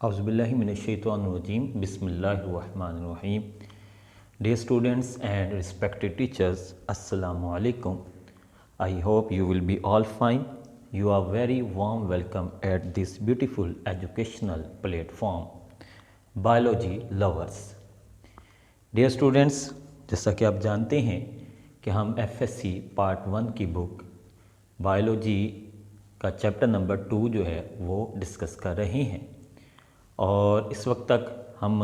Auzubillahiminash-shaytanir-rajim. Bismillahir-rahmanir-rahim. Dear students and respected teachers, Assalamu alaikum. I hope you will be all fine. You are very warm welcome at this beautiful educational platform, Biology Lovers. Dear students, जैसा कि आप जानते हैं कि हम FSC part 1 की book biology का chapter number 2 जो है वो डिस्कस कर रहे हैं और इस वक्त तक हम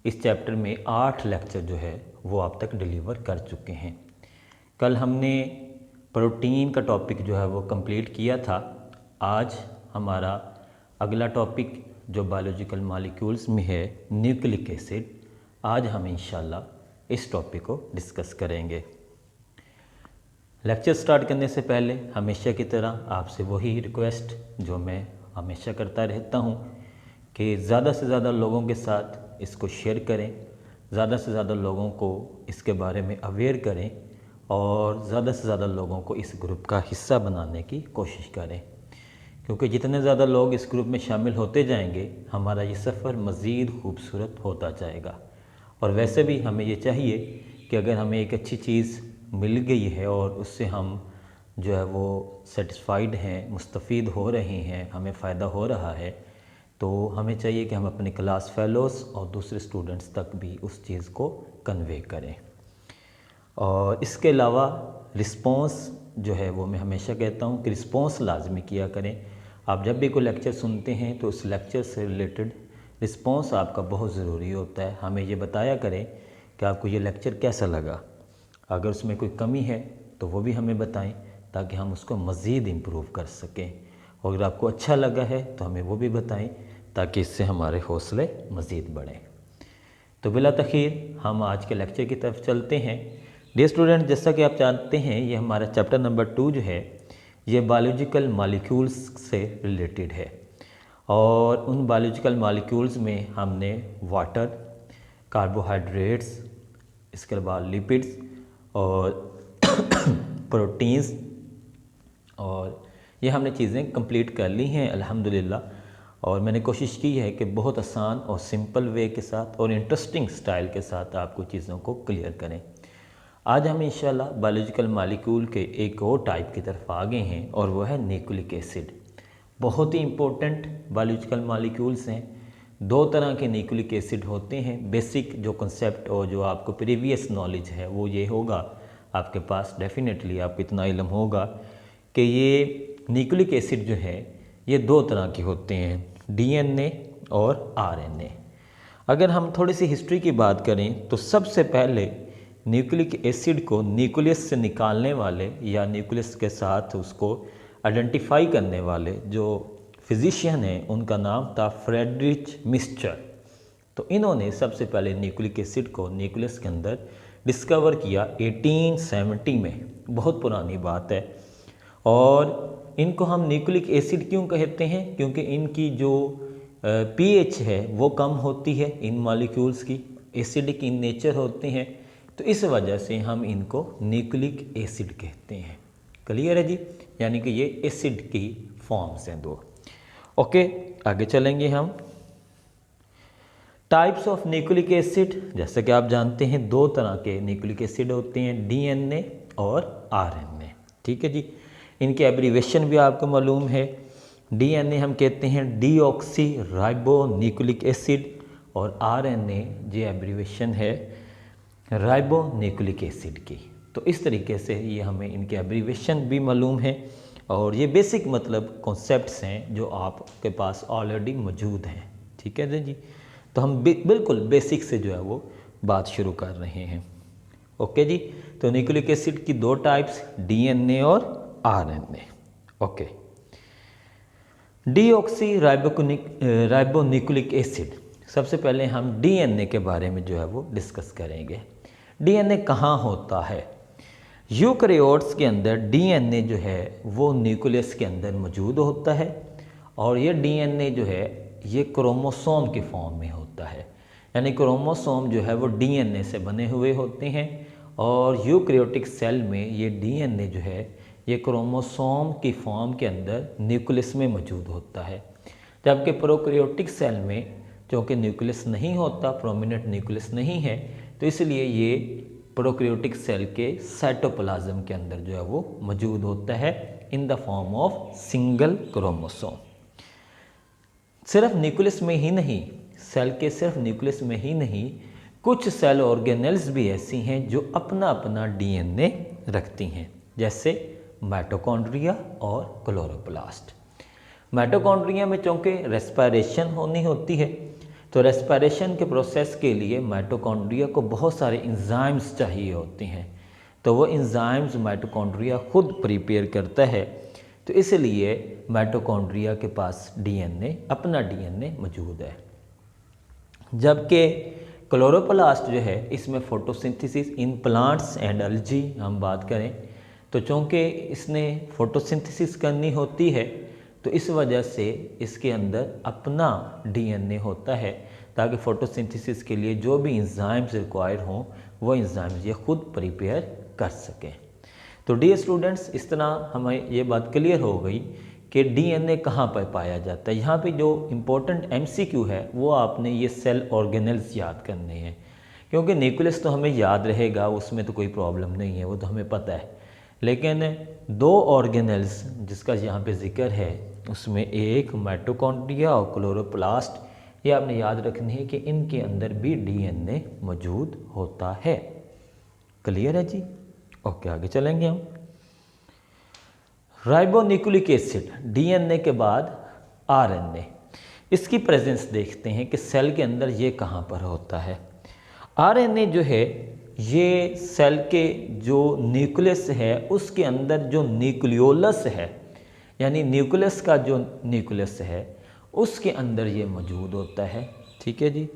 इस चैप्टर में 8 लेक्चर जो है वो आप तक डिलीवर कर चुके हैं। कल हमने प्रोटीन का टॉपिक जो है वो कंप्लीट किया था। आज हमारा अगला टॉपिक जो बायोलॉजिकल मॉलिक्यूल्स में है न्यूक्लिक एसिड, आज हम इंशाल्लाह इस टॉपिक को डिस्कस करेंगे। लेक्चर स्टार्ट करने से पहले हमेशा की तरह आपसे वही रिक्वेस्ट जो मैं हमेशा करता रहता हूँ कि ज़्यादा से ज़्यादा लोगों के साथ इसको शेयर करें, ज़्यादा से ज़्यादा लोगों को इसके बारे में अवेयर करें और ज़्यादा से ज़्यादा लोगों को इस ग्रुप का हिस्सा बनाने की कोशिश करें, क्योंकि जितने ज़्यादा लोग इस ग्रुप में शामिल होते जाएंगे हमारा ये सफ़र मज़ीद खूबसूरत होता जाएगा। और वैसे भी हमें ये चाहिए कि अगर हमें एक अच्छी चीज़ मिल गई है और उससे हम जो है वो सेटिस्फाइड हैं, मुस्तफ़ीद हो रहे हैं, हमें फ़ायदा हो रहा है, तो हमें चाहिए कि हम अपने क्लास फेलोज़ और दूसरे स्टूडेंट्स तक भी उस चीज़ को कन्वे करें। और इसके अलावा रिस्पॉन्स जो है वो मैं हमेशा कहता हूँ कि रिस्पॉन्स लाजमी किया करें। आप जब भी कोई लेक्चर सुनते हैं तो उस लेक्चर से रिलेटेड रिस्पॉन्स आपका बहुत ज़रूरी होता है। हमें ये बताया करें कि आपको ये लेक्चर कैसा लगा। अगर उसमें कोई कमी है तो वो भी हमें बताएं ताकि हम उसको मज़ीद इम्प्रूव कर सकें, और अगर आपको अच्छा लगा है तो हमें वो भी बताएं ताकि इससे हमारे हौसले मज़ीद बढ़ें। तो बिला तख़ीर हम आज के लेक्चर की तरफ चलते हैं। डियर स्टूडेंट, जैसा कि आप जानते हैं ये हमारा चैप्टर नंबर 2 जो है ये बायोलॉजिकल मॉलिक्यूल्स से रिलेटेड है और उन बायोलॉजिकल मॉलिक्यूल्स में हमने वाटर, कार्बोहाइड्रेट्स, इसके बाद लिपिड्स और प्रोटीन्स और ये हमने चीज़ें कंप्लीट कर ली हैं अल्हम्दुलिल्लाह। और मैंने कोशिश की है कि बहुत आसान और सिंपल वे के साथ और इंटरेस्टिंग स्टाइल के साथ आपको चीज़ों को क्लियर करें। आज हम इंशाल्लाह बायोलॉजिकल मॉलिक्यूल के एक और टाइप की तरफ आ गए हैं और वह है न्यूक्लिक एसिड। बहुत ही इम्पोर्टेंट बायोलॉजिकल मॉलिक्यूल्स हैं। 2 तरह के न्यूक्लिक एसिड होते हैं। बेसिक जो कंसेप्ट और जो आपको प्रीवियस नॉलेज है वो ये होगा आपके पास, डेफिनेटली आपको इतना इल्म होगा कि ये न्यूक्लिक एसिड जो है ये 2 तरह के होते हैं, DNA और RNA। अगर हम थोड़ी सी हिस्ट्री की बात करें तो सबसे पहले न्यूक्लिक एसिड को न्यूक्लियस से निकालने वाले या न्यूक्लियस के साथ उसको आइडेंटिफाई करने वाले जो फिजिशियन हैं उनका नाम था फ्रेडरिच मिस्चर। तो इन्होंने सबसे पहले न्यूक्लिक एसिड को न्यूक्लियस के अंदर डिस्कवर किया 1870 में। बहुत पुरानी बात है। और इनको हम न्यूक्लिक एसिड क्यों कहते हैं? क्योंकि इनकी जो pH है वो कम होती है, इन मॉलिक्यूल्स की एसिडिक इन नेचर होते हैं, तो इस वजह से हम इनको न्यूक्लिक एसिड कहते हैं। क्लियर है जी? यानी कि ये एसिड की फॉर्म्स हैं 2। ओके, आगे चलेंगे हम। टाइप्स ऑफ न्यूक्लिक एसिड, जैसे कि आप जानते हैं 2 तरह के न्यूक्लिक एसिड होते हैं, DNA और RNA। ठीक है जी? इनके एब्रीवेशन भी आपको मालूम है। DNA हम कहते हैं डीऑक्सी राइबो न्यूक्लिक एसिड और RNA ये एब्रीवेशन है राइबो न्यूक्लिक एसिड की। तो इस तरीके से ये हमें इनके एब्रीवेशन भी मालूम है और ये बेसिक मतलब कॉन्सेप्ट्स हैं जो आपके पास ऑलरेडी मौजूद हैं। ठीक है जी? तो हम बिल्कुल बेसिक से जो है वो बात शुरू कर रहे हैं। ओके जी? तो न्यूक्लिक एसिड की 2 टाइप्स, DNA और RNA। Okay, deoxy ribonucleic acid. सबसे पहले हम DNA के बारे में जो है वो डिस्कस करेंगे। DNA कहाँ होता है? यूकैरियोट्स के अंदर DNA जो है वो न्यूक्लियस के अंदर मौजूद होता है और ये DNA जो है ये क्रोमोसोम के फॉर्म में होता है। यानी क्रोमोसोम जो है वो DNA से बने हुए होते हैं और यूकैरियोटिक सेल में ये DNA जो है ये क्रोमोसोम की फॉर्म के अंदर न्यूक्लियस में मौजूद होता है। जबकि प्रोकैरियोटिक सेल में क्योंकि न्यूक्लियस नहीं होता, प्रोमिनेंट न्यूक्लियस नहीं है, तो इसलिए ये प्रोकैरियोटिक सेल के साइटोप्लाज्म के अंदर जो है वो मौजूद होता है in the form of single chromosome. सिर्फ न्यूक्लियस में ही नहीं, सेल के सिर्फ न्यूक्लियस में ही नहीं, कुछ सेल ऑर्गेनेल्स भी ऐसी हैं जो अपना अपना डीएनए रखती हैं, जैसे माइटोकॉन्ड्रिया और क्लोरोप्लास्ट। माइटोकॉन्ड्रिया में चूँकि रेस्पिरेशन होनी होती है, तो रेस्पिरेशन के प्रोसेस के लिए माइटोकॉन्ड्रिया को बहुत सारे एंजाइम्स चाहिए होते हैं, तो वो एंजाइम्स माइटोकॉन्ड्रिया खुद प्रिपेयर करता है, तो इसलिए माइटोकॉन्ड्रिया के पास डीएनए, अपना डीएनए मौजूद है। जबकि क्लोरोप्लास्ट जो है, इसमें photosynthesis in plants and algae हम बात करें तो चूँकि इसने फोटोसिंथेसिस करनी होती है, तो इस वजह से इसके अंदर अपना डीएनए होता है, ताकि फोटोसिंथेसिस के लिए जो भी एंजाइम्स रिक्वायर हों वो एंजाइम्स ये खुद प्रिपेयर कर सकें। तो डियर स्टूडेंट्स, इस तरह हमें ये बात क्लियर हो गई कि डीएनए कहाँ पर पाया जाता है। यहाँ पे जो इम्पोर्टेंट एमसीक्यू है वो आपने ये सेल ऑर्गेनेल्स याद करने हैं, क्योंकि न्यूक्लियस तो हमें याद रहेगा, उसमें तो कोई प्रॉब्लम नहीं है, वो तो हमें पता है, लेकिन दो ऑर्गेनेल्स जिसका यहाँ पे जिक्र है उसमें एक माइटोकॉन्ड्रिया और क्लोरोप्लास्ट, ये आपने याद रखनी है कि इनके अंदर भी डीएनए मौजूद होता है। क्लियर है जी? ओके, आगे चलेंगे हम। राइबोन्यूक्लिक एसिड, डीएनए के बाद आरएनए, इसकी प्रेजेंस देखते हैं कि सेल के अंदर ये कहाँ पर होता है। आरएनए जो है ये सेल के जो न्यूक्लियस है उसके अंदर जो न्यूक्लियोलस है, यानी न्यूक्लियस का जो न्यूक्लियस है उसके अंदर ये मौजूद होता है, ठीक है जी।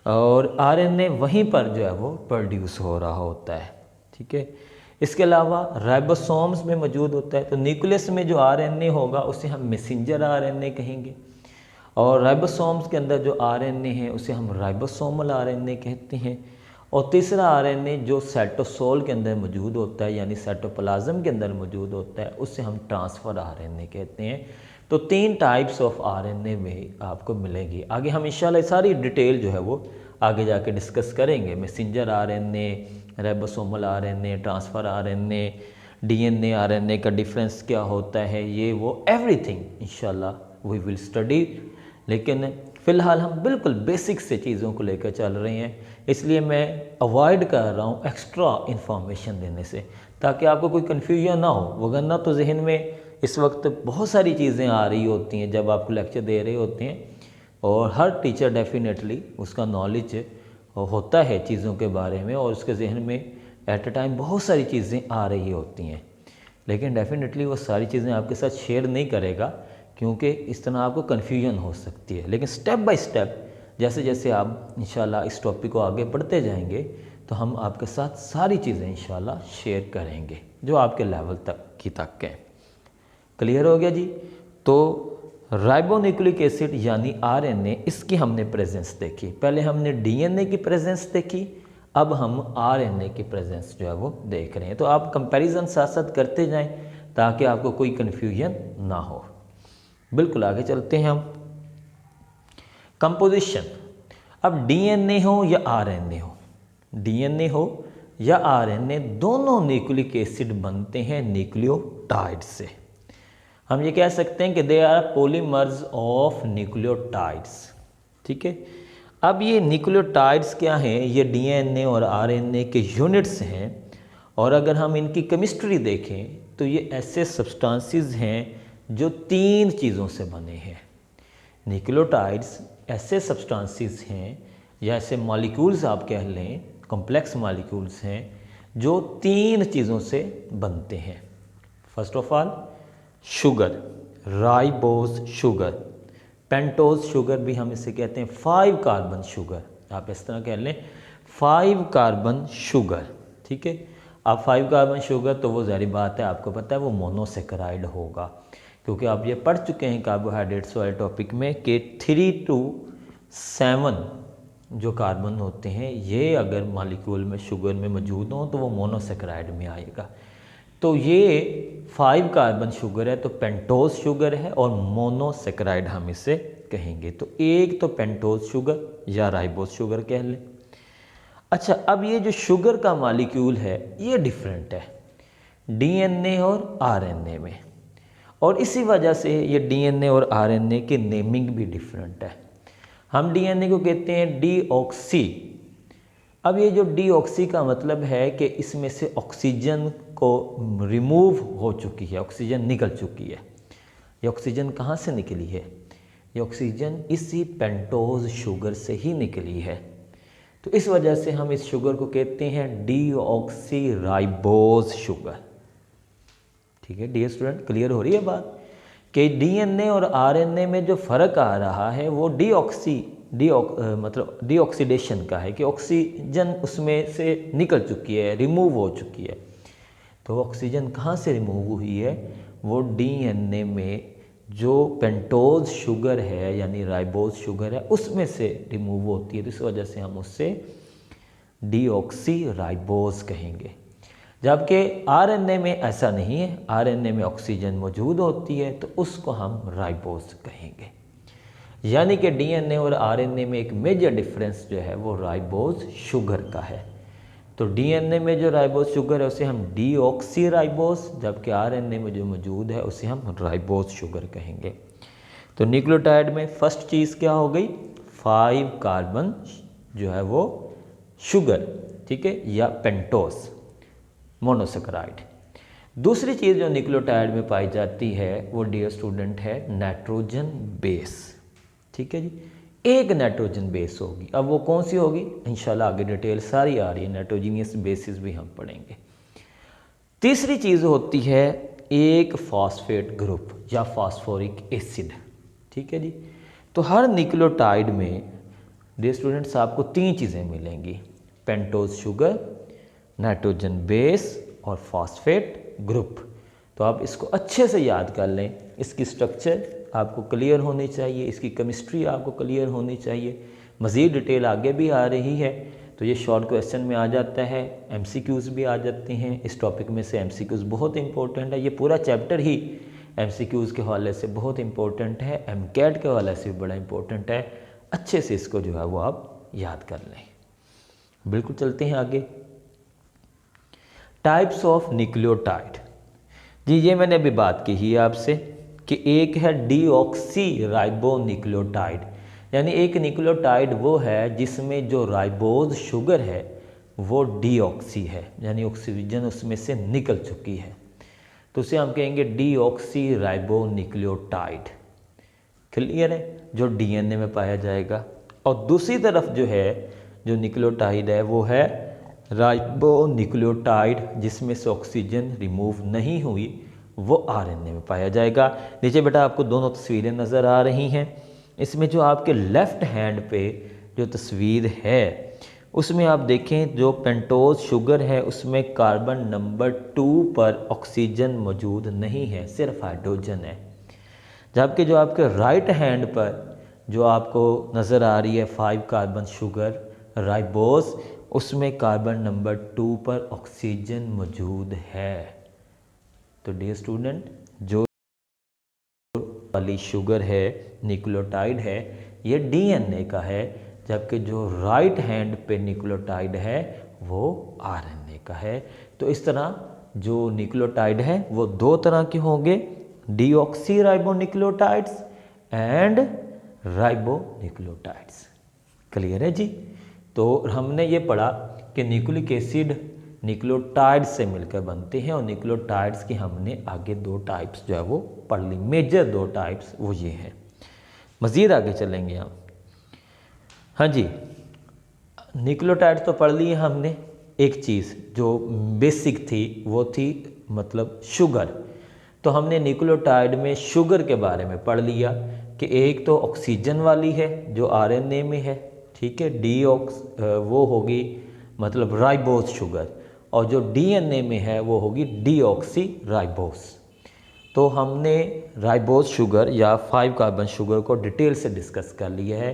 और आरएनए वहीं पर जो है वो प्रोड्यूस हो रहा होता है, ठीक है। इसके अलावा राइबोसोम्स में मौजूद होता है, तो न्यूक्लियस में जो आरएनए होगा उसे हम मैसेंजर आरएनए कहेंगे, और राइबोसोम्स के अंदर जो आरएनए है उसे हम राइबोसोमल आरएनए कहते हैं। और तीसरा आरएनए जो साइटोसोल के अंदर मौजूद होता है, यानी साइटोप्लाज्म के अंदर मौजूद होता है, उसे हम ट्रांसफ़र आरएनए कहते हैं। तो 3 टाइप्स ऑफ आरएनए में आपको मिलेगी। आगे हम इंशाल्लाह सारी डिटेल जो है वो आगे जाके डिस्कस करेंगे, messenger RNA, ribosomal RNA, transfer RNA, DNA RNA का डिफरेंस क्या होता है, ये वो एवरीथिंग इंशाल्लाह वी विल स्टडी। लेकिन फ़िलहाल हम बिल्कुल बेसिक से चीज़ों को लेकर चल रहे हैं, इसलिए मैं अवॉइड कर रहा हूँ एक्स्ट्रा इन्फॉर्मेशन देने से, ताकि आपको कोई कन्फ्यूजन ना हो। वरना तो जहन में इस वक्त बहुत सारी चीज़ें आ रही होती हैं जब आपको लेक्चर दे रहे होते हैं, और हर टीचर डेफिनेटली उसका नॉलेज होता है चीज़ों के बारे में, और उसके जहन में एट अ टाइम बहुत सारी चीज़ें आ रही होती हैं, लेकिन डेफिनेटली वो सारी चीज़ें आपके साथ शेयर नहीं करेगा, क्योंकि इस तरह आपको कन्फ्यूजन हो सकती है। लेकिन स्टेप बाय स्टेप जैसे जैसे आप इंशाल्लाह इस टॉपिक को आगे बढ़ते जाएंगे, तो हम आपके साथ सारी चीज़ें इंशाल्लाह शेयर करेंगे जो आपके लेवल तक हैं। क्लियर हो गया जी? तो राइबोन्यूक्लिक एसिड यानी आरएनए, इसकी हमने प्रेजेंस देखी। पहले हमने डीएनए की प्रेजेंस देखी, अब हम आरएनए की प्रेजेंस जो है वो देख रहे हैं। तो आप कंपैरिजन साथ साथ करते जाएं ताकि आपको कोई कन्फ्यूजन ना हो। बिल्कुल आगे चलते हैं हम। कंपोजिशन, अब डीएनए हो या आरएनए हो, डीएनए हो या आरएनए, दोनों न्यूक्लिक एसिड बनते हैं न्यूक्लियोटाइड से। हम ये कह सकते हैं कि they are polymers of nucleotides, ठीक है। अब ये न्यूक्लियोटाइड्स क्या हैं? ये डीएनए और आरएनए के यूनिट्स हैं, और अगर हम इनकी केमिस्ट्री देखें तो ये ऐसे सब्सटेंसेस हैं जो 3 चीज़ों से बने हैं। न्यूक्लियोटाइड्स ऐसे सब्सटेंसेस हैं या ऐसे मॉलिक्यूल्स आप कह लें, कॉम्प्लेक्स मॉलिक्यूल्स हैं जो 3 चीज़ों से बनते हैं। First of all sugar, ribose sugar, pentose sugar भी हम इसे कहते हैं, 5 कार्बन शुगर, आप इस तरह कह लें 5 कार्बन शुगर, ठीक है। अब 5 कार्बन शुगर तो वो ज़ाहिर बात है, आपको पता है वो मोनोसेकेराइड होगा, क्योंकि आप ये पढ़ चुके हैं कार्बोहाइड्रेट्स वाले टॉपिक में कि 3 to 7 जो कार्बन होते हैं, ये अगर मॉलिक्यूल में शुगर में मौजूद हों तो वो मोनोसेकेराइड में आएगा। तो ये 5 कार्बन शुगर है, तो पेंटोज शुगर है, और मोनोसेकेराइड हम इसे कहेंगे। तो एक तो पेंटोज शुगर या राइबोज शुगर कह लें। अच्छा, अब ये जो शुगर का मॉलिक्यूल है ये डिफरेंट है डीएनए और आरएनए में, और इसी वजह से ये डीएनए और आरएनए की नेमिंग भी डिफरेंट है। हम डीएनए को कहते हैं डीऑक्सी। अब ये जो डीऑक्सी का मतलब है कि इसमें से ऑक्सीजन को रिमूव हो चुकी है, ऑक्सीजन निकल चुकी है। ये ऑक्सीजन कहाँ से निकली है? ये ऑक्सीजन इसी पेंटोज शुगर से ही निकली है। तो इस वजह से हम इस शुगर को कहते हैं डीऑक्सी राइबोज शुगर। ठीक है डियर स्टूडेंट, क्लियर हो रही है बात कि डीएनए और आरएनए में जो फ़र्क आ रहा है वो मतलब डीऑक्सीडेशन का है कि ऑक्सीजन उसमें से निकल चुकी है, रिमूव हो चुकी है। तो ऑक्सीजन कहाँ से रिमूव हुई है? वो डीएनए में जो पेंटोज शुगर है यानी राइबोज शुगर है उसमें से रिमूव होती है। तो इस वजह से हम उससे डीऑक्सी राइबोज कहेंगे। जबकि आरएनए में ऐसा नहीं है, आरएनए में ऑक्सीजन मौजूद होती है तो उसको हम राइबोज कहेंगे। यानी कि डीएनए और आरएनए में एक मेजर डिफरेंस जो है वो राइबोज शुगर का है। तो डीएनए में जो राइबोज शुगर है उसे हम डीऑक्सी राइबोज, जबकि आरएनए में जो मौजूद है उसे हम राइबोज शुगर कहेंगे। तो न्यूक्लियोटाइड में फर्स्ट चीज़ क्या हो गई? 5 कार्बन जो है वो शुगर, ठीक है, या पेंटोज मोनोसेकेराइड। दूसरी चीज़ जो न्यूक्लियोटाइड में पाई जाती है वो डियर स्टूडेंट है नाइट्रोजन बेस। ठीक है जी, एक नाइट्रोजन बेस होगी। अब वो कौन सी होगी? इंशाल्लाह आगे डिटेल सारी आ रही है, नाइट्रोजीनियस बेसिस भी हम पढ़ेंगे। तीसरी चीज़ होती है एक फॉस्फेट ग्रुप या फास्फोरिक एसिड। ठीक है जी, तो हर न्यूक्लियोटाइड में डियर स्टूडेंट्स आपको 3 चीज़ें मिलेंगी, पेंटोज शुगर, नाइट्रोजन बेस और फॉस्फेट ग्रुप। तो आप इसको अच्छे से याद कर लें, इसकी स्ट्रक्चर आपको क्लियर होनी चाहिए, इसकी केमिस्ट्री आपको क्लियर होनी चाहिए। मज़ीद डिटेल आगे भी आ रही है, तो ये शॉर्ट क्वेश्चन में आ जाता है, एमसीक्यूज़ भी आ जाते हैं। इस टॉपिक में से एमसीक्यूज़ बहुत इंपॉर्टेंट है, ये पूरा चैप्टर ही एमसीक्यूज़ के हवाले से बहुत इंपॉर्टेंट है, एमकेट के हवाले से भी बड़ा इंपॉर्टेंट है। अच्छे से इसको जो है वो आप याद कर लें। बिल्कुल चलते हैं आगे। Types of nucleotide. जी ये मैंने अभी बात की ही आपसे कि एक है डीऑक्सी राइबो न्यूक्लियोटाइड, यानी एक न्यूक्लियोटाइड वो है जिसमें जो राइबोज शुगर है वो डीऑक्सी है, यानी ऑक्सीजन उसमें से निकल चुकी है, तो उसे हम कहेंगे डीऑक्सी राइबो न्यूक्लियोटाइड। क्लियर है, जो डीएनए में पाया जाएगा। और दूसरी तरफ जो है जो न्यूक्लियोटाइड है वो है राइबो न्यूक्लियोटाइड, जिसमें से ऑक्सीजन रिमूव नहीं हुई, वो आरएनए में पाया जाएगा। नीचे बेटा आपको दोनों तस्वीरें नज़र आ रही हैं। इसमें जो आपके लेफ़्ट हैंड पे जो तस्वीर है उसमें आप देखें जो पेंटोज शुगर है उसमें कार्बन नंबर 2 पर ऑक्सीजन मौजूद नहीं है, सिर्फ हाइड्रोजन है। जबकि जो आपके राइट हैंड पर जो आपको नज़र आ रही है 5 कार्बन शुगर राइबोज, उसमें कार्बन नंबर 2 पर ऑक्सीजन मौजूद है। तो डियर स्टूडेंट, जो वाली शुगर है न्यूक्लियोटाइड है ये डीएनए का है, जबकि जो राइट हैंड पे न्यूक्लियोटाइड है वो आरएनए का है। तो इस तरह जो न्यूक्लियोटाइड है वो 2 तरह के होंगे, deoxy ribo nucleotides and ribo nucleotides. Clear है जी। तो हमने ये पढ़ा कि न्यूक्लिक एसिड न्यूक्लियोटाइड से मिलकर बनते हैं, और न्यूक्लियोटाइड्स की हमने आगे 2 टाइप्स जो है वो पढ़ ली, मेजर 2 टाइप्स वो ये हैं। मज़ीद आगे चलेंगे हम। हाँ जी, न्यूक्लियोटाइड्स तो पढ़ लिए हमने। एक चीज़ जो बेसिक थी वो थी मतलब शुगर। तो हमने न्यूक्लियोटाइड में शुगर के बारे में पढ़ लिया कि एक तो ऑक्सीजन वाली है जो आरएनए में है, ठीक है, वो होगी मतलब राइबोज शुगर, और जो डीएनए में है वो होगी डीऑक्सी राइबोज। तो हमने राइबोज शुगर या 5 कार्बन शुगर को डिटेल से डिस्कस कर लिया है।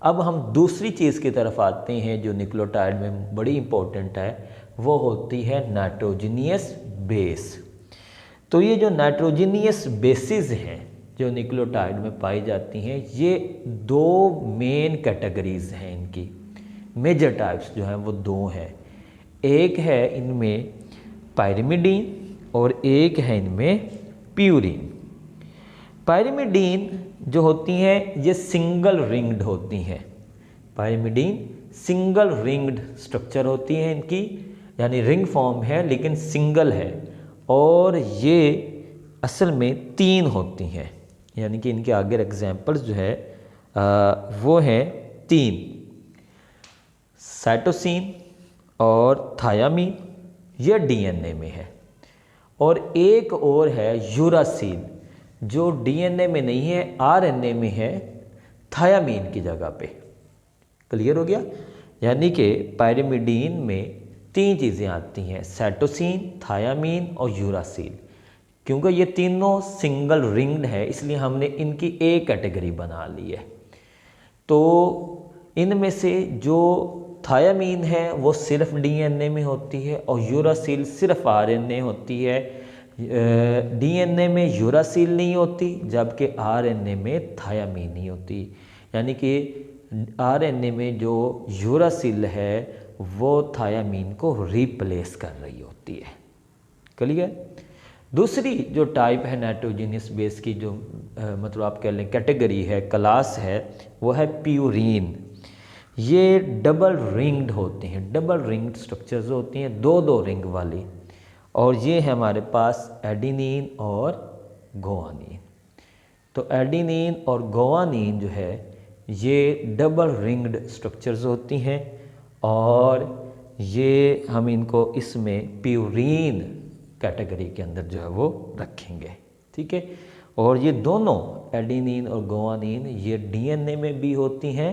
अब हम दूसरी चीज़ की तरफ आते हैं जो न्यूक्लियोटाइड में बड़ी इंपॉर्टेंट है, वो होती है नाइट्रोजीनियस बेस। तो ये जो नाइट्रोजिनियस बेसिस हैं जो न्यूक्लियोटाइड में पाई जाती हैं, ये दो मेन कैटेगरीज हैं इनकी, मेजर टाइप्स जो हैं वो दो हैं। एक है इनमें पायरिमिडीन और एक है इनमें प्यूरीन। पायरिमिडीन जो होती हैं ये सिंगल रिंग्ड होती हैं। पायरिमिडीन सिंगल रिंग्ड स्ट्रक्चर होती है इनकी, यानी रिंग फॉर्म है लेकिन सिंगल है, और ये असल में 3 होती हैं, यानी कि इनके आगे एग्जाम्पल्स जो है वो हैं 3, साइटोसिन और थायामीन, ये डीएनए में है, और एक और है यूरासिल जो डीएनए में नहीं है, आरएनए में है, थायामीन की जगह पे। क्लियर हो गया? यानी कि पायरिमिडीन में 3 चीज़ें आती हैं, साइटोसिन, थायामीन और यूरासिल। क्योंकि ये तीनों सिंगल रिंग्ड है इसलिए हमने इनकी एक कैटेगरी बना ली है। तो इनमें से जो थायामीन है वो सिर्फ डीएनए में होती है और यूरासिल सिर्फ आरएनए होती है। डीएनए में यूरासिल नहीं होती जबकि आरएनए में थायामीन नहीं होती, यानी कि आरएनए में जो यूरासिल है वो थायामीन को रिप्लेस कर रही होती है। क्लियर? दूसरी जो टाइप है नाइट्रोजिनियस बेस की, जो मतलब आप कह लें कैटेगरी है, क्लास है, वो है प्यूरीन। ये डबल रिंग्ड होते हैं, डबल रिंग्ड स्ट्रक्चर्स होती हैं, 2 रिंग वाली, और ये है हमारे पास एडिनिन और गुआनिन। तो एडिनिन और गुआनिन जो है ये डबल रिंग्ड स्ट्रक्चर्स होती हैं, और ये हम इनको इसमें प्यूरीन कैटेगरी के अंदर जो है वो रखेंगे। ठीक है? और ये दोनों एडिनिन और गुआनिन ये डीएनए में भी होती हैं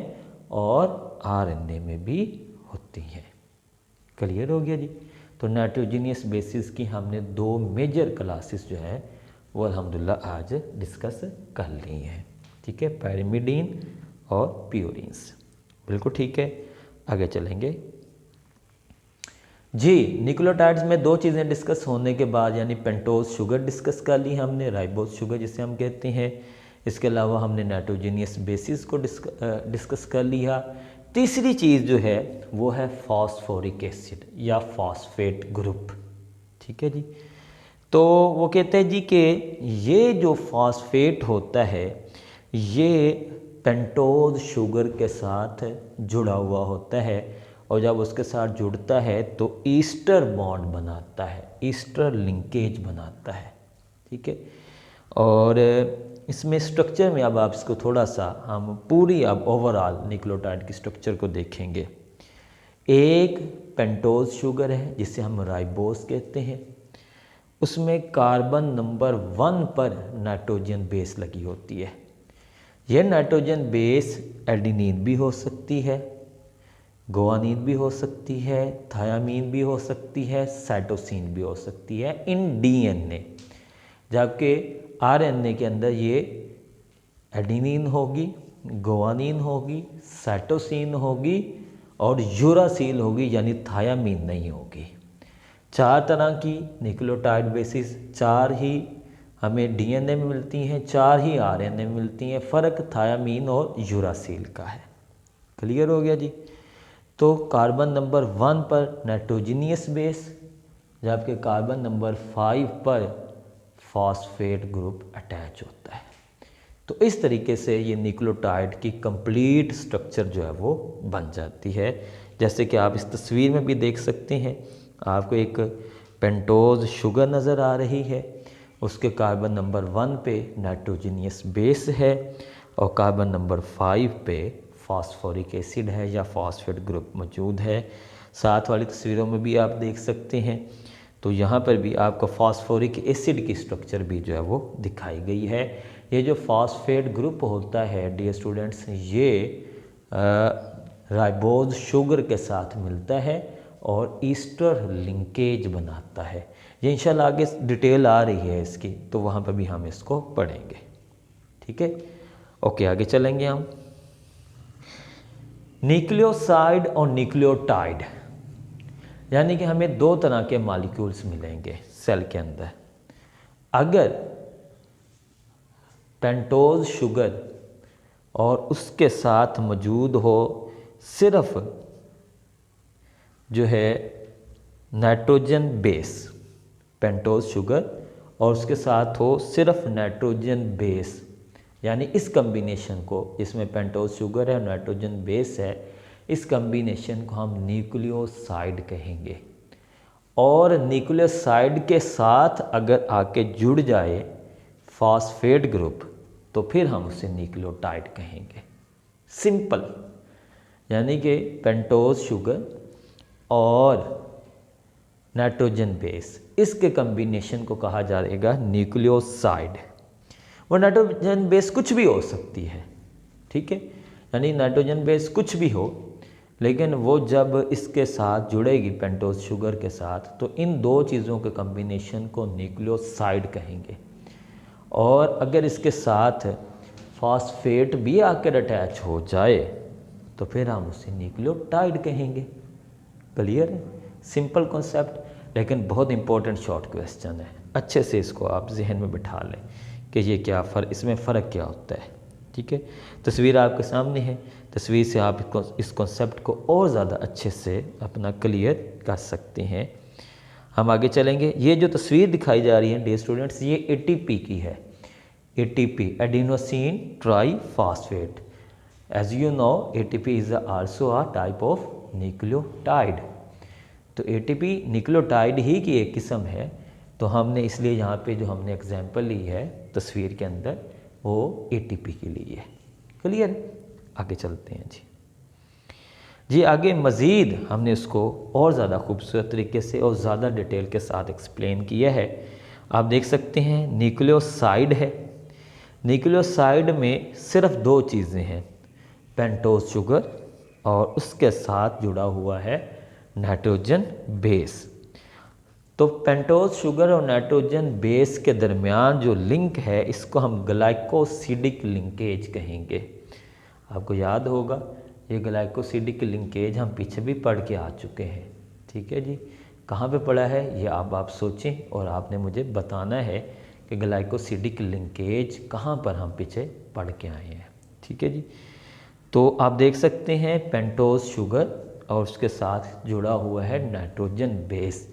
और आरएनए में भी होती हैं। क्लियर हो गया जी? तो नाइट्रोजिनियस बेसिस की हमने 2 मेजर क्लासेस जो है वो अल्हम्दुलिल्लाह आज डिस्कस कर ली हैं। ठीक है? पायरिमिडीन और प्यूरिन्स। बिल्कुल ठीक है, आगे चलेंगे जी। न्यूक्लियोटाइड्स में 2 चीज़ें डिस्कस होने के बाद, यानी पेंटोज शुगर डिस्कस कर ली हमने, राइबोज शुगर जिसे हम कहते हैं। इसके अलावा हमने नाइट्रोजिनियस बेसिस को डिस्कस कर लिया। तीसरी चीज़ जो है वो है फॉस्फोरिक एसिड या फॉस्फेट ग्रुप। ठीक है जी? तो वो कहते हैं जी कि ये जो फॉस्फेट होता है ये पेंटोज शुगर के साथ जुड़ा हुआ होता है, और जब उसके साथ जुड़ता है तो ईस्टर बॉन्ड बनाता है, ईस्टर लिंकेज बनाता है। ठीक है? और इसमें स्ट्रक्चर में अब आप इसको थोड़ा सा हम पूरी अब ओवरऑल न्यूक्लियोटाइड की स्ट्रक्चर को देखेंगे। एक पेंटोज शुगर है जिसे हम राइबोज कहते हैं, उसमें कार्बन नंबर 1 पर नाइट्रोजन बेस लगी होती है। यह नाइट्रोजन बेस एडिनिन भी हो सकती है, गुआनिन भी हो सकती है, थायामीन भी हो सकती है, साइटोसिन भी हो सकती है इन डीएनए, जबकि आरएनए के अंदर ये एडिनिन होगी, गुआनिन होगी, साइटोसिन होगी और यूरासिल होगी, यानी थायामीन नहीं होगी। 4 तरह की न्यूक्लियोटाइड बेसिस, 4 ही हमें डीएनए में मिलती हैं, 4 ही आरएनए में मिलती हैं। फ़र्क थायामीन और यूरासिल का है। क्लियर हो गया जी? तो कार्बन नंबर 1 पर नाइट्रोजिनियस बेस, जबकि कार्बन नंबर 5 पर फॉस्फेट ग्रुप अटैच होता है। तो इस तरीके से ये न्यूक्लियोटाइड की कंप्लीट स्ट्रक्चर जो है वो बन जाती है। जैसे कि आप इस तस्वीर में भी देख सकते हैं, आपको एक पेंटोज शुगर नज़र आ रही है, उसके कार्बन नंबर 1 पे नाइट्रोजिनियस बेस है और कार्बन नंबर 5 पे फॉस्फोरिक एसिड है या फॉस्फेट ग्रुप मौजूद है। साथ वाली तस्वीरों में भी आप देख सकते हैं, तो यहाँ पर भी आपको फॉस्फोरिक एसिड की स्ट्रक्चर भी जो है वो दिखाई गई है। ये जो फॉस्फेट ग्रुप होता है डियर स्टूडेंट्स, ये राइबोज शुगर के साथ मिलता है और ईस्टर लिंकेज बनाता है। ये इंशाल्लाह आगे डिटेल आ रही है इसकी, तो वहाँ पर भी हम इसको पढ़ेंगे। ठीक है? ओके, आगे चलेंगे हम। न्यूक्लियोसाइड और न्यूक्लियोटाइड, यानी कि हमें 2 तरह के मॉलिक्यूल्स मिलेंगे सेल के अंदर। अगर पेंटोज शुगर और उसके साथ मौजूद हो सिर्फ जो है नाइट्रोजन बेस, पेंटोज शुगर और उसके साथ हो सिर्फ नाइट्रोजन बेस, यानी इस कम्बिनेशन को, इसमें पेंटोज शुगर है, नाइट्रोजन बेस है, इस कम्बिनेशन को हम न्यूक्लियोसाइड कहेंगे। और न्यूक्लियोसाइड के साथ अगर आके जुड़ जाए फॉस्फेट ग्रुप तो फिर हम उसे न्यूक्लियोटाइड कहेंगे। सिंपल, यानी कि पेंटोज शुगर और नाइट्रोजन बेस, इसके कम्बिनेशन को कहा जाएगा न्यूक्लियोसाइड। वो नाइट्रोजन बेस कुछ भी हो सकती है, ठीक है, यानी नाइट्रोजन बेस कुछ भी हो, लेकिन वो जब इसके साथ जुड़ेगी पेंटोज शुगर के साथ तो इन दो चीज़ों के कम्बिनेशन को न्यूक्लियोसाइड कहेंगे। और अगर इसके साथ फॉस्फेट भी आकर अटैच हो जाए तो फिर हम उसे न्यूक्लियोटाइड कहेंगे। क्लियर है? सिंपल कॉन्सेप्ट, लेकिन बहुत इंपॉर्टेंट शॉर्ट क्वेश्चन है। अच्छे से इसको आप जहन में बिठा लें कि ये क्या इसमें फ़र्क क्या होता है। ठीक है, तस्वीर आपके सामने है, तस्वीर से आप इस कॉन्सेप्ट को और ज़्यादा अच्छे से अपना क्लियर कर सकते हैं। हम आगे चलेंगे। ये जो तस्वीर दिखाई जा रही है डियर स्टूडेंट्स, ये एटीपी की है। ATP, adenosine triphosphate. As you know ATP is also a type of nucleotide. तो एटीपी न्यूक्लियोटाइड ही की एक किस्म है। तो हमने इसलिए यहाँ पे जो हमने एग्जाम्पल ली है तस्वीर के अंदर वो एटीपी के लिए है। क्लियर? आगे चलते हैं जी। आगे मज़ीद हमने उसको और ज़्यादा खूबसूरत तरीके से और ज़्यादा डिटेल के साथ एक्सप्लेन किया है। आप देख सकते हैं न्यूक्लियोसाइड है। न्यूक्लियोसाइड में सिर्फ दो चीज़ें हैं, पेंटोज शुगर और उसके साथ जुड़ा हुआ है नाइट्रोजन बेस। तो पेंटोज शुगर और नाइट्रोजन बेस के दरमियान जो लिंक है इसको हम ग्लाइकोसिडिक लिंकेज कहेंगे। आपको याद होगा ये ग्लाइकोसिडिक लिंकेज हम पीछे भी पढ़ के आ चुके हैं। ठीक है जी, कहाँ पे पढ़ा है ये आप सोचें और आपने मुझे बताना है कि ग्लाइकोसिडिक लिंकेज कहाँ पर हम पीछे पढ़ के आए हैं। ठीक है जी, तो आप देख सकते हैं पेंटोज शुगर और उसके साथ जुड़ा हुआ है नाइट्रोजन बेस।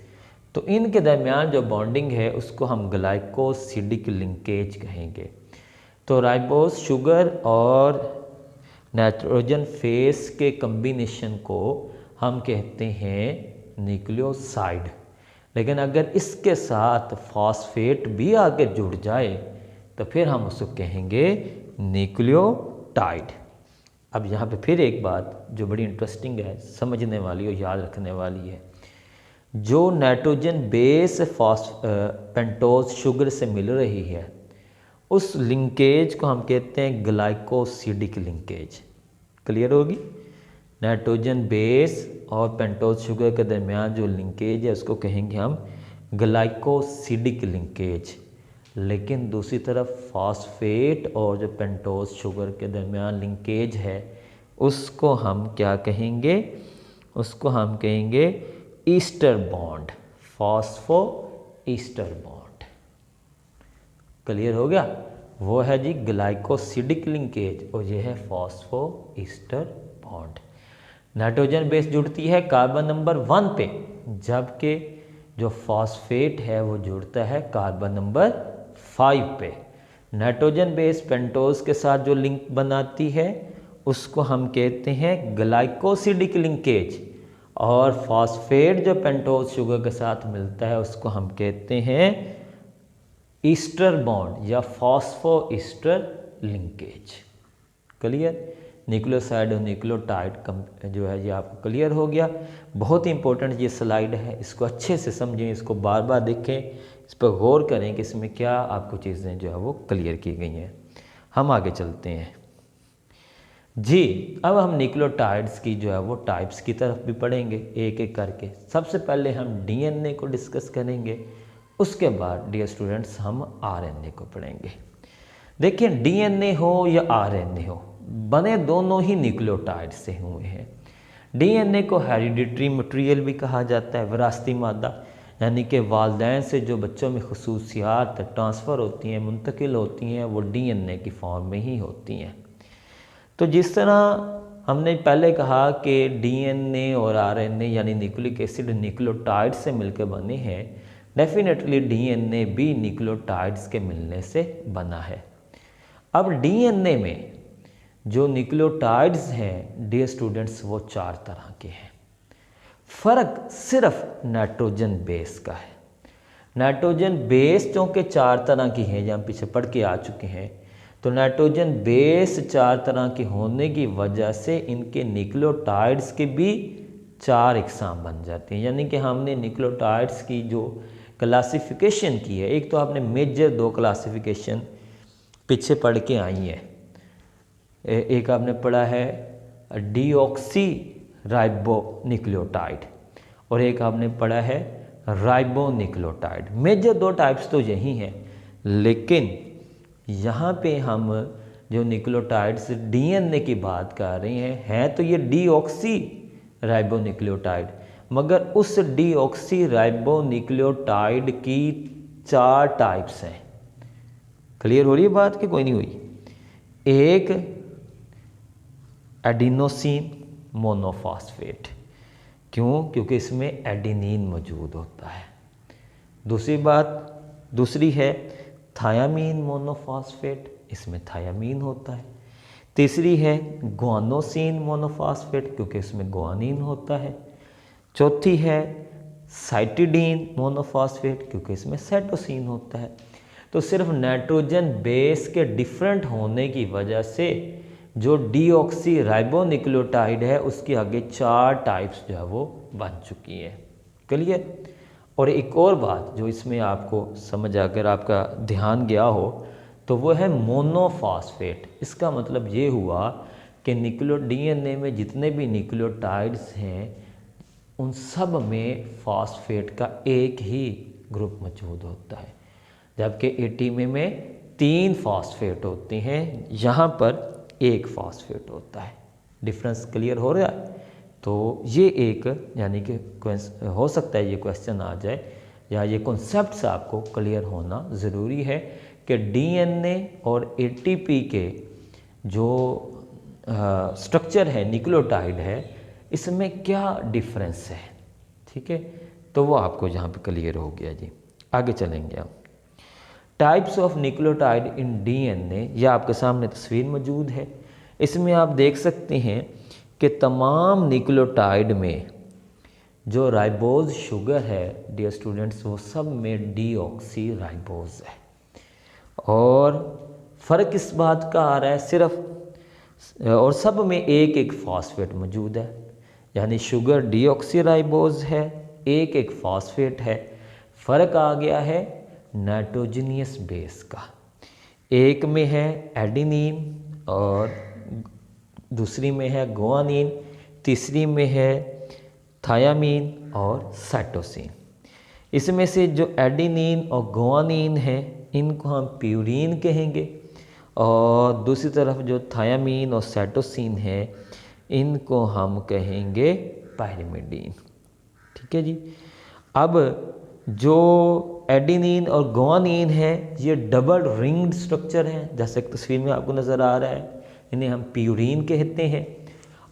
तो इनके दरमियान जो बॉन्डिंग है उसको हम ग्लाइकोसिडिक लिंकेज कहेंगे। तो राइबोज शुगर और नाइट्रोजन फेस के कम्बिनेशन को हम कहते हैं न्यूक्लियोसाइड। लेकिन अगर इसके साथ फॉस्फेट भी आगे जुड़ जाए तो फिर हम उसको कहेंगे न्यूक्लियोटाइड। अब यहाँ पे फिर एक बात जो बड़ी इंटरेस्टिंग है, समझने वाली और याद रखने वाली है। जो नाइट्रोजन बेस पेंटोज शुगर से मिल रही है उस लिंकेज को हम कहते हैं ग्लाइकोसिडिक लिंकेज। क्लियर होगी? नाइट्रोजन बेस और पेंटोज शुगर के दरमियान जो लिंकेज है उसको कहेंगे हम ग्लाइकोसिडिक लिंकेज। लेकिन दूसरी तरफ फॉस्फेट और जो पेंटोज शुगर के दरमियान लिंकेज है उसको हम क्या कहेंगे? उसको हम कहेंगे ester bond, phospho ester bond. Clear हो गया? वो है जी ग्लाइकोसिडिक लिंकेज और ये है phospho ester bond. Nitrogen base जुड़ती है कार्बन नंबर 1 पे, जबकि जो फॉस्फेट है वो जुड़ता है कार्बन नंबर 5 पे। नाइट्रोजन बेस पेंटोज के साथ जो लिंक बनाती है उसको हम कहते हैं ग्लाइकोसिडिक लिंकेज, और फॉस्फेट जो पेंटोज शुगर के साथ मिलता है उसको हम कहते हैं ईस्टर बॉन्ड या phospho Easter linkage. Clear? Nucleoside और न्यूक्लियोटाइड जो है ये आपको क्लियर हो गया। बहुत ही इंपॉर्टेंट ये स्लाइड है, इसको अच्छे से समझें, इसको बार बार देखें, इस पर गौर करें कि इसमें क्या आपको चीज़ें जो है वो क्लियर की गई हैं। हम आगे चलते हैं जी। अब हम न्यूक्लियोटाइड्स की जो है वो टाइप्स की तरफ भी पढ़ेंगे एक एक करके। सबसे पहले हम डीएनए को डिस्कस करेंगे, उसके बाद डियर स्टूडेंट्स हम आरएनए को पढ़ेंगे। देखिए डीएनए हो या आरएनए हो, बने दोनों ही न्यूक्लियोटाइड से हुए हैं। डीएनए को हेरिडिटरी मटेरियल भी कहा जाता है, विरासती मादा, यानी कि वालिदैन से जो बच्चों में खसूसियात ट्रांसफ़र होती हैं, मुंतकिल होती हैं, वो डीएनए की फॉर्म में ही होती हैं। तो जिस तरह हमने पहले कहा कि डीएनए और आरएनए यानी न्यूक्लिक एसिड न्यूक्लियोटाइड से मिलकर बने हैं, डेफिनेटली डीएनए भी न्यूक्लियोटाइड्स के मिलने से बना है। अब डीएनए में जो न्यूक्लियोटाइड्स हैं डियर स्टूडेंट्स, वो 4 तरह के हैं। फ़र्क सिर्फ नाइट्रोजन बेस का है। नाइट्रोजन बेस चूँकि 4 तरह की हैं, जहाँ पीछे पढ़ के आ चुके हैं, तो नाइट्रोजन बेस 4 तरह के होने की वजह से इनके न्यूक्लियोटाइड्स के भी 4 इकसाम बन जाते हैं। यानी कि हमने न्यूक्लियोटाइड्स की जो क्लासिफिकेशन की है, एक तो आपने मेजर 2 क्लासिफिकेशन पीछे पढ़ के आई हैं। एक आपने पढ़ा है डीऑक्सी राइबो न्यूक्लियोटाइड और एक आपने पढ़ा है राइबो न्यूक्लियोटाइड। मेजर 2 टाइप्स तो यही हैं, लेकिन यहाँ पे हम जो न्यूक्लियोटाइड्स डीएनए की बात कर रहे हैं तो ये डीऑक्सी राइबो न्यूक्लियोटाइड, मगर उस डीऑक्सी राइबो न्यूक्लियोटाइड की 4 टाइप्स हैं। क्लियर हो रही है बात कि कोई नहीं हुई? एक एडिनोसिन मोनोफॉस्फेट, क्यों? क्योंकि इसमें एडेनिन मौजूद होता है। दूसरी है थायामीन मोनोफॉस्फेट, इसमें थायामीन होता है। तीसरी है ग्वानोसिन मोनोफॉस्फेट, क्योंकि इसमें ग्वानिन होता है। चौथी है साइटिडीन मोनोफॉस्फेट, क्योंकि इसमें साइटोसिन होता है। तो सिर्फ नाइट्रोजन बेस के डिफरेंट होने की वजह से जो डीऑक्सी राइबो न्यूक्लियोटाइड है उसके आगे 4 टाइप्स जो है वो बन चुकी हैं। क्लियर? और एक और बात जो इसमें आपको समझ अगर आपका ध्यान गया हो तो वो है मोनोफॉस्फेट। इसका मतलब ये हुआ कि डीएनए में जितने भी न्यूक्लियोटाइड्स हैं उन सब में फॉस्फेट का एक ही ग्रुप मौजूद होता है, जबकि एटीपी में 3 फॉस्फेट होते हैं, यहाँ पर 1 फॉस्फेट होता है। डिफरेंस क्लियर हो रहा है? तो ये एक यानी कि हो सकता है ये क्वेश्चन आ जाए या ये कॉन्सेप्ट्स आपको क्लियर होना ज़रूरी है कि डीएनए और एटीपी के जो स्ट्रक्चर है न्यूक्लियोटाइड है इसमें क्या डिफरेंस है। ठीक है, तो वो आपको यहाँ पे क्लियर हो गया जी। आगे चलेंगे हम। Types of nucleotide in DNA, यह आपके सामने तस्वीर मौजूद है। इसमें आप देख सकते हैं कि तमाम न्यूक्लियोटाइड में जो राइबोज शुगर है डियर स्टूडेंट्स वो सब में डीऑक्सी राइबोज है। और फ़र्क इस बात का आ रहा है सिर्फ और सब में एक फॉस्फेट मौजूद है, यानी शुगर डीऑक्सी राइबोज है, एक फॉस्फेट है। फ़र्क आ गया है नाइट्रोजनियस बेस का, एक में है एडेनिन और दूसरी में है ग्वानिन, तीसरी में है थायामीन और साइटोसिन। इसमें से जो एडेनिन और ग्वानिन है इनको हम प्यूरीन कहेंगे और दूसरी तरफ जो थायामीन और साइटोसिन है इनको हम कहेंगे पायरिमिडीन। ठीक है जी। अब जो एडेनिन और ग्वानिन है ये डबल रिंग्ड स्ट्रक्चर है, जैसे तस्वीर में आपको नज़र आ रहा है, इन्हें हम प्यूरीन कहते हैं।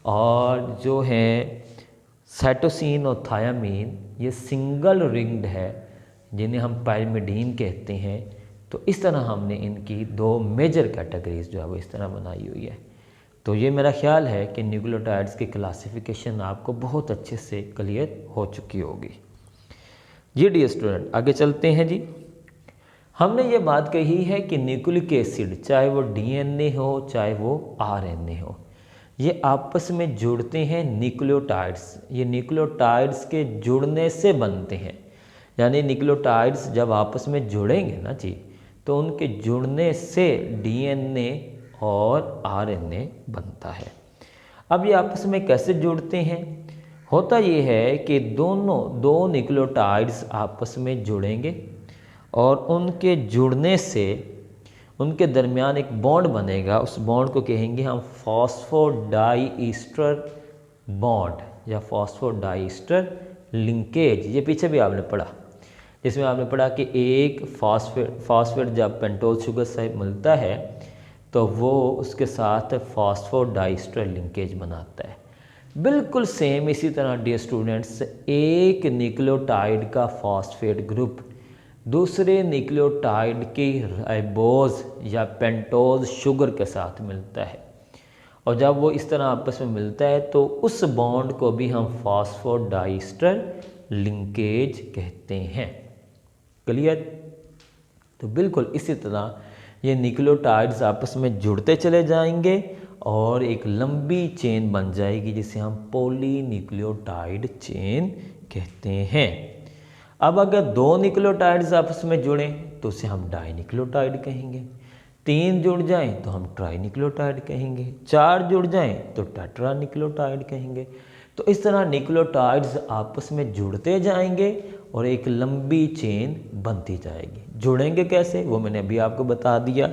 और जो है साइटोसिन और थायामीन ये सिंगल रिंग्ड है जिन्हें हम पायरिमिडीन कहते हैं। तो इस तरह हमने इनकी 2 मेजर कैटेगरीज जो है वो इस तरह बनाई हुई है। तो ये मेरा ख्याल है कि न्यूक्लियोटाइड्स की क्लासिफिकेशन आपको बहुत अच्छे से क्लियर हो चुकी होगी। जी डियर स्टूडेंट, आगे चलते हैं जी। हमने ये बात कही है कि न्यूक्लिक एसिड चाहे वो डीएनए हो चाहे वो आरएनए हो, ये आपस में जुड़ते हैं न्यूक्लियोटाइड्स। ये न्यूक्लियोटाइड्स के जुड़ने से बनते हैं, यानी न्यूक्लियोटाइड्स जब आपस में जुड़ेंगे ना जी तो उनके जुड़ने से डीएनए और आरएनए बनता है। अब ये आपस में कैसे जुड़ते हैं? होता ये है कि दो न्यूक्लियोटाइड्स आपस में जुड़ेंगे और उनके जुड़ने से उनके दरमियान एक बॉन्ड बनेगा। उस बॉन्ड को कहेंगे हम फॉस्फोडाइईस्टर बॉन्ड या फॉस्फोडाइईस्टर लिंकेज। ये पीछे भी आपने पढ़ा। इसमें आपने पढ़ा कि एक फॉस्फेट जब पेंटोज शुगर से मिलता है तो वो उसके साथ फॉस्फोडाइस्टर लिंकेज बनाता है। बिल्कुल सेम इसी तरह डियर स्टूडेंट्स, एक न्यूक्लियोटाइड का फॉस्फेट ग्रुप दूसरे न्यूक्लियोटाइड की राइबोज या पेंटोज शुगर के साथ मिलता है, और जब वो इस तरह आपस में मिलता है तो उस बॉन्ड को भी हम फॉस्फोडाइस्टर लिंकेज कहते हैं। क्लियर? तो बिल्कुल इसी तरह ये न्यूक्लियोटाइड्स आपस में जुड़ते चले जाएंगे और एक लंबी चेन बन जाएगी जिसे हम पॉलीन्यूक्लियोटाइड चेन कहते हैं। अब अगर दो न्यूक्लियोटाइड्स आपस में जुड़ें तो उसे हम डाइन्यूक्लियोटाइड कहेंगे, 3 जुड़ जाएं तो हम ट्राइन्यूक्लियोटाइड कहेंगे, 4 जुड़ जाएं तो टेट्रान्यूक्लियोटाइड कहेंगे। तो इस तरह न्यूक्लियोटाइड्स आपस में जुड़ते जाएंगे और एक लंबी चेन बनती जाएगी। जुड़ेंगे कैसे वो मैंने अभी आपको बता दिया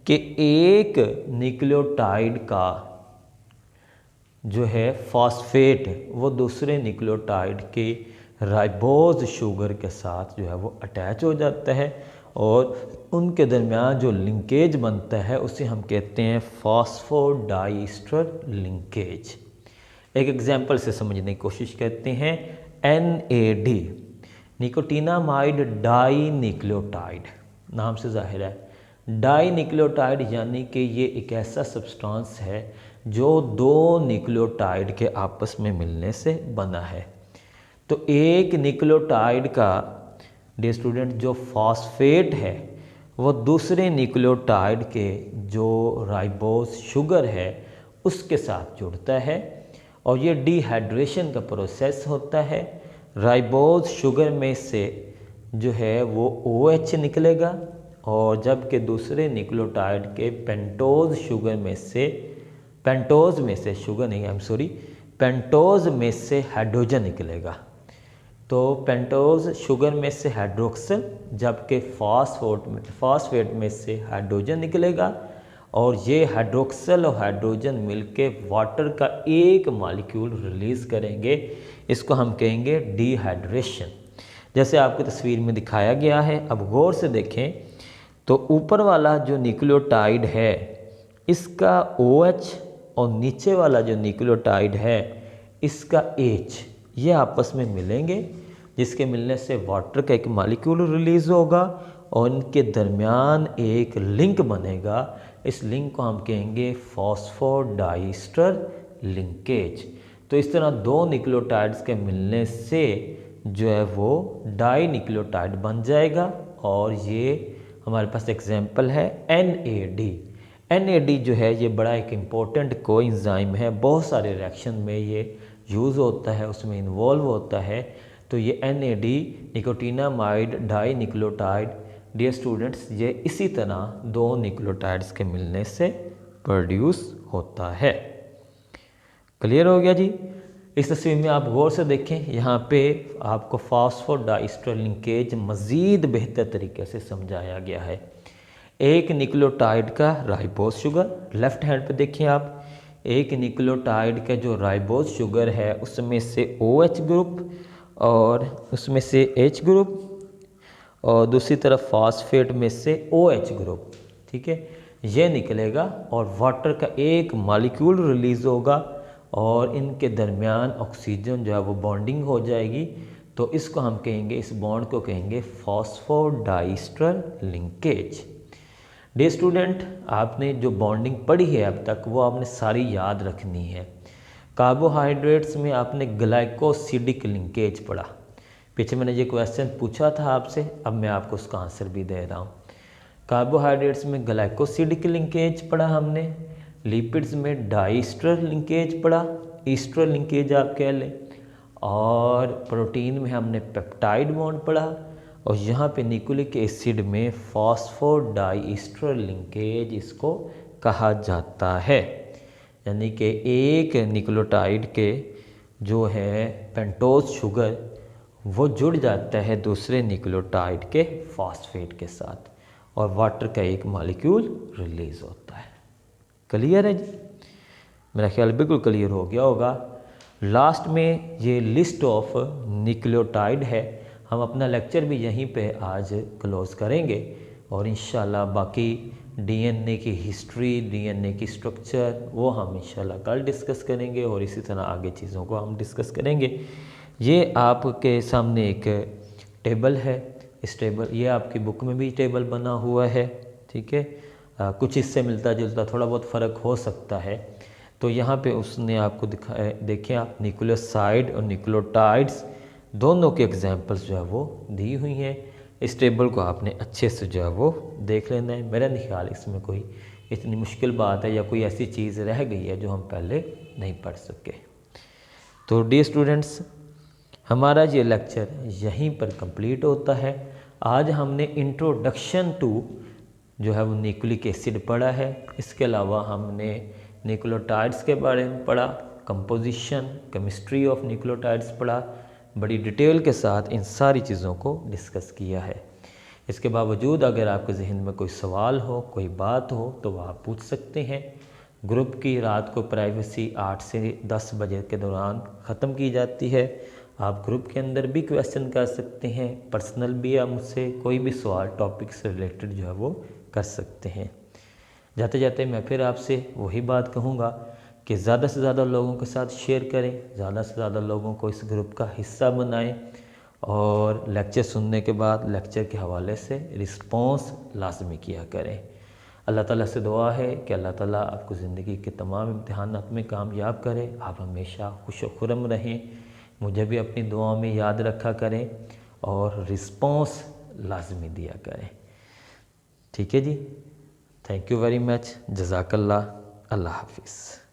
कि एक न्यूक्लियोटाइड का जो है फॉस्फेट वो दूसरे न्यूक्लियोटाइड के राइबोज शुगर के साथ जो है वो अटैच हो जाता है और उनके दरमियान जो लिंकेज बनता है उसे हम कहते हैं फॉस्फोडाइस्टर लिंकेज। एक एग्जांपल से समझने की कोशिश करते हैं। NAD निकोटिनामाइड डाई न्यूक्लियोटाइड, नाम से जाहिर है डाई न्यूक्लियोटाइड, यानी कि ये एक ऐसा सब्सटेंस है जो दो न्यूक्लियोटाइड के आपस में मिलने से बना है। तो एक न्यूक्लियोटाइड का डियर स्टूडेंट जो फॉस्फेट है वो दूसरे न्यूक्लियोटाइड के जो राइबोज शुगर है उसके साथ जुड़ता है और ये डिहाइड्रेशन का प्रोसेस होता है। राइबोज शुगर में से जो है वो OH निकलेगा और जबकि दूसरे न्यूक्लियोटाइड के पेंटोज में से हाइड्रोजन निकलेगा। तो पेंटोज शुगर में से हाइड्रोक्सिल, जबकि फॉस्फेट में से हाइड्रोजन निकलेगा और ये हाइड्रोक्सिल और हाइड्रोजन मिलके वाटर का एक मॉलिक्यूल रिलीज़ करेंगे। इसको हम कहेंगे डिहाइड्रेशन, जैसे आपकी तस्वीर में दिखाया गया है। अब गौर से देखें तो ऊपर वाला जो न्यूक्लियोटाइड है इसका OH और नीचे वाला जो न्यूक्लियोटाइड है इसका H, ये आपस में मिलेंगे जिसके मिलने से वाटर का एक मॉलिक्यूल रिलीज़ होगा और इनके दरमियान एक लिंक बनेगा। इस लिंक को हम कहेंगे फॉस्फोडाइस्टर लिंकेज। तो इस तरह दो न्यूक्लियोटाइड्स के मिलने से जो है वो डाई न्यूक्लियोटाइड बन जाएगा और ये हमारे पास एग्जाम्पल है NAD। NAD जो है ये बड़ा एक इम्पोर्टेंट कोएंजाइम है, बहुत सारे रिएक्शन में ये यूज़ होता है, उसमें इन्वॉल्व होता है। तो ये NAD nicotinamide dinucleotide dear students ये इसी तरह दो न्यूक्लियोटाइड्स के मिलने से प्रोड्यूस होता है। क्लियर हो गया जी? इस तस्वीर में आप गौर से देखें, यहाँ पे आपको फॉस्फोडाइस्टर लिंकेज मज़ीद बेहतर तरीके से समझाया गया है। एक न्यूक्लियोटाइड का राइबोज शुगर, लेफ्ट हैंड पे देखें आप, एक न्यूक्लियोटाइड का जो राइबोज शुगर है उसमें से OH ग्रुप और उसमें से H ग्रुप और दूसरी तरफ फॉस्फेट में से OH ग्रुप, ठीक है, ये निकलेगा और वाटर का एक मॉलिक्यूल रिलीज़ होगा और इनके दरमियान ऑक्सीजन जो है वो बॉन्डिंग हो जाएगी। तो इसको हम कहेंगे, इस बॉन्ड को कहेंगे फॉस्फोडाइस्टर लिंकेज। डियर स्टूडेंट, आपने जो बॉन्डिंग पढ़ी है अब तक वो आपने सारी याद रखनी है। कार्बोहाइड्रेट्स में आपने ग्लाइकोसिडिक लिंकेज पढ़ा, पीछे मैंने ये क्वेश्चन पूछा था आपसे, अब मैं आपको उसका आंसर भी दे रहा हूँ। कार्बोहाइड्रेट्स में ग्लाइकोसिडिक लिंकेज पढ़ा हमने, लिपिड्स में डाइस्टर लिंकेज पढ़ा, ईस्टर लिंकेज आप कह लें, और प्रोटीन में हमने पेप्टाइड बॉन्ड पढ़ा और यहाँ पे न्यूक्लिक एसिड में फॉस्फोडाइस्टर लिंकेज इसको कहा जाता है। यानी कि एक न्यूक्लियोटाइड के जो है पेंटोज शुगर वो जुड़ जाता है दूसरे न्यूक्लियोटाइड के फॉस्फेट के साथ और वाटर का एक मॉलिक्यूल रिलीज़ होता है। क्लियर है जी? मेरा ख्याल बिल्कुल क्लियर हो गया होगा। लास्ट में ये लिस्ट ऑफ न्यूक्लियोटाइड है, हम अपना लेक्चर भी यहीं पे आज क्लोज़ करेंगे और इंशाल्लाह बाकी डीएनए की हिस्ट्री, डीएनए की स्ट्रक्चर वो हम इंशाल्लाह कल डिस्कस करेंगे और इसी तरह आगे चीज़ों को हम डिस्कस करेंगे। ये आपके सामने एक टेबल है, इस टेबल ये आपकी बुक में भी टेबल बना हुआ है, ठीक है। कुछ इससे मिलता जुलता थोड़ा बहुत फ़र्क हो सकता है। तो यहाँ पे उसने आपको दिखाया, देखें आप, न्यूक्लियोसाइड और न्यूक्लियोटाइड्स दोनों के एग्जांपल्स जो है वो दी हुई हैं। इस टेबल को आपने अच्छे से जो है वो देख लेना है। मेरा नहीं ख्याल इसमें कोई इतनी मुश्किल बात है या कोई ऐसी चीज़ रह गई है जो हम पहले नहीं पढ़ सके। तो डियर स्टूडेंट्स, हमारा ये लेक्चर यहीं पर कंप्लीट होता है। आज हमने इंट्रोडक्शन टू जो है वो न्यूक्लिक एसिड पढ़ा है। इसके अलावा हमने न्यूक्लियोटाइड्स के बारे में पढ़ा, कंपोजिशन, केमिस्ट्री ऑफ न्यूक्लियोटाइड्स पढ़ा, बड़ी डिटेल के साथ इन सारी चीज़ों को डिस्कस किया है। इसके बावजूद अगर आपके जहन में कोई सवाल हो, कोई बात हो, तो वह आप पूछ सकते हैं। ग्रुप की रात को प्राइवेसी 8 से 10 बजे के दौरान ख़त्म की जाती है। आप ग्रुप के अंदर भी क्वेश्चन कर सकते हैं, पर्सनल भी आप मुझसे कोई भी सवाल टॉपिक से रिलेटेड जो है वो कर सकते हैं। जाते जाते मैं फिर आपसे वही बात कहूँगा कि ज़्यादा से ज़्यादा लोगों के साथ शेयर करें, ज़्यादा से ज़्यादा लोगों को इस ग्रुप का हिस्सा बनाएं और लेक्चर सुनने के बाद लेक्चर के हवाले से रिस्पॉन्स लाजमी किया करें। अल्लाह ताला से दुआ है कि अल्लाह ताला आपको ज़िंदगी के तमाम इम्तिहानात में कामयाब करे, आप हमेशा खुश व खुर्रम रहें। मुझे भी अपनी दुआओं में याद रखा करें और रिस्पॉन्स लाजमी दिया करें। ठीक है जी, थैंक यू वेरी मच, जज़ाकल्लाह, अल्लाह हाफिज़।